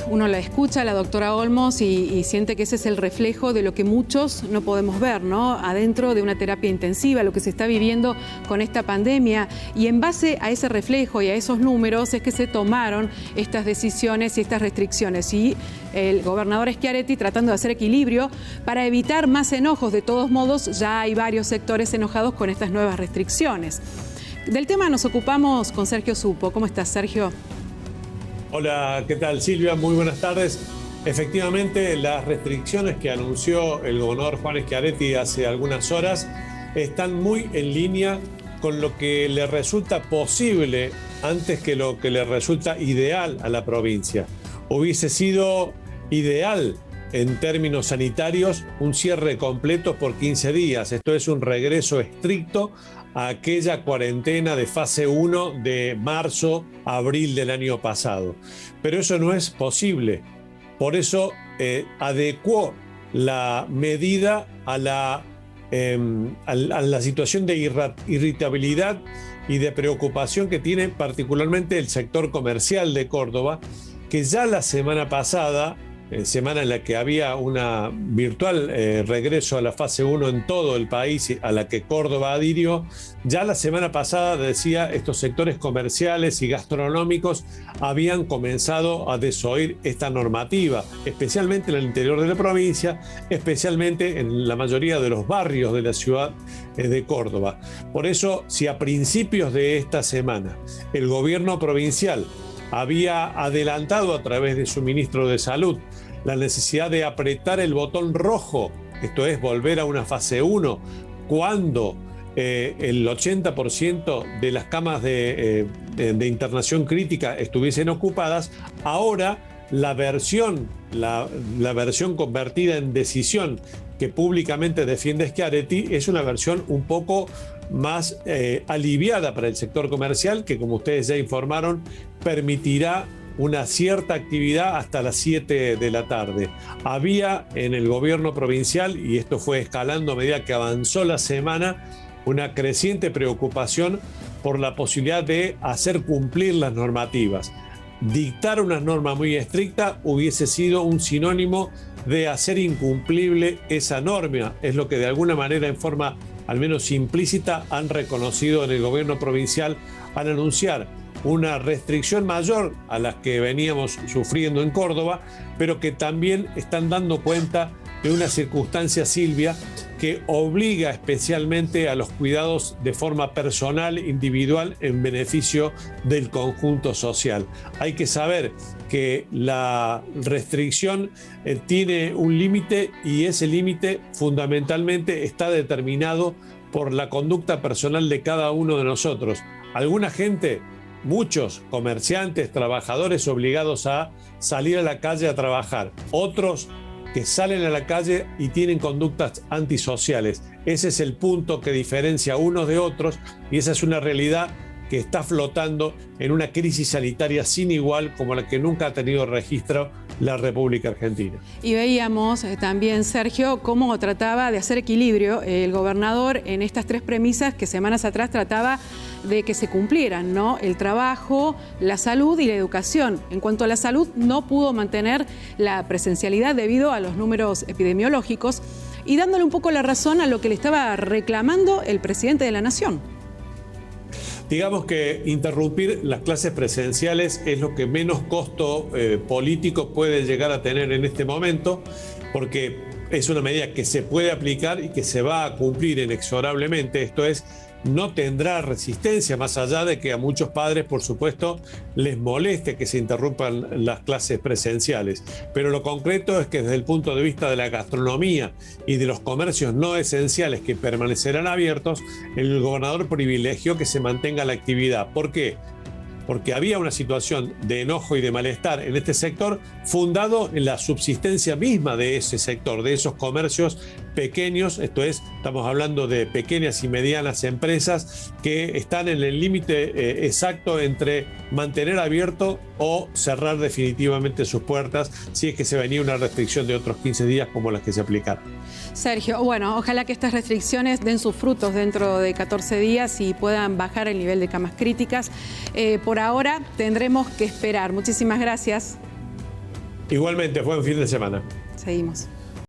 uno la escucha, la doctora Olmos, y siente que ese es el reflejo de lo que muchos no podemos ver, ¿no? Adentro de una terapia intensiva, lo que se está viviendo con esta pandemia. Y en base a ese reflejo y a esos números es que se tomaron estas decisiones y estas restricciones. Y el gobernador Schiaretti tratando de hacer equilibrio para evitar más enojos. De todos modos, ya hay varios sectores enojados con estas nuevas restricciones. Del tema nos ocupamos con Sergio Supo. ¿Cómo estás, Sergio? Hola, ¿qué tal, Silvia? Muy buenas tardes. Efectivamente, las restricciones que anunció el gobernador Juan Schiaretti hace algunas horas están muy en línea con lo que le resulta posible antes que lo que le resulta ideal a la provincia. Hubiese sido ideal en términos sanitarios un cierre completo por 15 días. Esto es un regreso estricto a aquella cuarentena de fase 1 de marzo a abril del año pasado. Pero eso no es posible. Por eso adecuó la medida a la situación de irritabilidad y de preocupación que tiene particularmente el sector comercial de Córdoba, que ya la semana pasada, semana en la que había una virtual regreso a la fase 1 en todo el país, a la que Córdoba adhirió, ya la semana pasada, decía, estos sectores comerciales y gastronómicos habían comenzado a desoír esta normativa, especialmente en el interior de la provincia, especialmente en la mayoría de los barrios de la ciudad de Córdoba. Por eso, si a principios de esta semana el gobierno provincial había adelantado a través de su ministro de Salud la necesidad de apretar el botón rojo, esto es, volver a una fase 1, cuando el 80% de las camas de internación crítica estuviesen ocupadas, ahora la versión convertida en decisión que públicamente defiende Schiaretti es una versión un poco más aliviada para el sector comercial, que, como ustedes ya informaron, permitirá una cierta actividad hasta las 7 de la tarde. Había en el gobierno provincial, y esto fue escalando a medida que avanzó la semana, una creciente preocupación por la posibilidad de hacer cumplir las normativas. Dictar una norma muy estricta hubiese sido un sinónimo de hacer incumplible esa norma. Es lo que de alguna manera, en forma al menos implícita, han reconocido en el gobierno provincial al anunciar una restricción mayor a las que veníamos sufriendo en Córdoba, pero que también están dando cuenta de una circunstancia, Silvia, que obliga especialmente a los cuidados de forma personal, individual, en beneficio del conjunto social. Hay que saber que la restricción tiene un límite, y ese límite fundamentalmente está determinado por la conducta personal de cada uno de nosotros. Alguna gente, muchos comerciantes, trabajadores obligados a salir a la calle a trabajar, otros que salen a la calle y tienen conductas antisociales. Ese es el punto que diferencia unos de otros, y esa es una realidad que está flotando en una crisis sanitaria sin igual, como la que nunca ha tenido registro la República Argentina. Y veíamos también, Sergio, cómo trataba de hacer equilibrio el gobernador en estas tres premisas que semanas atrás trataba de que se cumplieran, ¿no? El trabajo, la salud y la educación. En cuanto a la salud, no pudo mantener la presencialidad debido a los números epidemiológicos, y dándole un poco la razón a lo que le estaba reclamando el presidente de la Nación. Digamos que interrumpir las clases presenciales es lo que menos costo político puede llegar a tener en este momento, porque es una medida que se puede aplicar y que se va a cumplir inexorablemente. Esto es, no tendrá resistencia, más allá de que a muchos padres, por supuesto, les moleste que se interrumpan las clases presenciales. Pero lo concreto es que desde el punto de vista de la gastronomía y de los comercios no esenciales que permanecerán abiertos, el gobernador privilegió que se mantenga la actividad. ¿Por qué? Porque había una situación de enojo y de malestar en este sector, fundado en la subsistencia misma de ese sector, de esos comercios pequeños. Esto es, estamos hablando de pequeñas y medianas empresas que están en el límite exacto entre mantener abierto o cerrar definitivamente sus puertas, si es que se venía una restricción de otros 15 días como las que se aplicaron. Sergio, bueno, ojalá que estas restricciones den sus frutos dentro de 14 días y puedan bajar el nivel de camas críticas. Por ahora tendremos que esperar. Muchísimas gracias. Igualmente, buen fin de semana. Seguimos.